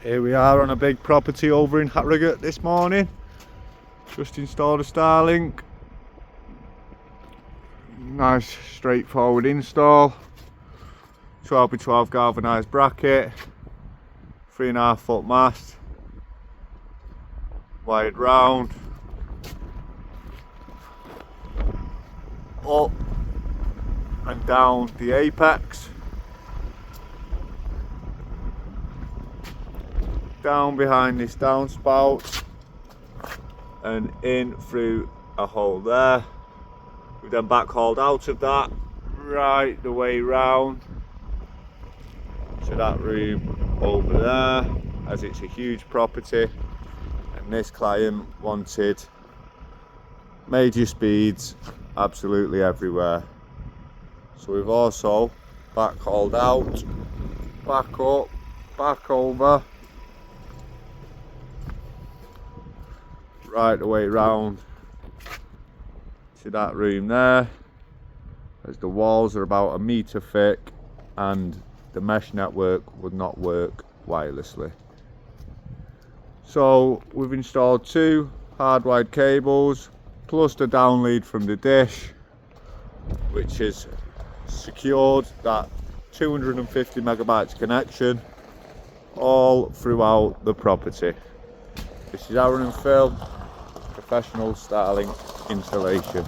Here we are on a big property over in Harrogate this morning. Just installed a Starlink. Nice straightforward install. 12 by 12 galvanised bracket, 3.5 foot mast, wired round, up and down the apex, down behind this downspout and in through a hole there. We've then backhauled out of that right the way round to that room over there, as it's a huge property and this client wanted major speeds absolutely everywhere. So we've also backhauled out, back up, back over, right the way round to that room there, as the walls are about 1 metre thick and the mesh network would not work wirelessly. So we've installed 2 hardwired cables plus the down lead from the dish, which has secured that 250 megabytes connection all throughout the property. This is Aaron and Phil, professional Starlink installation.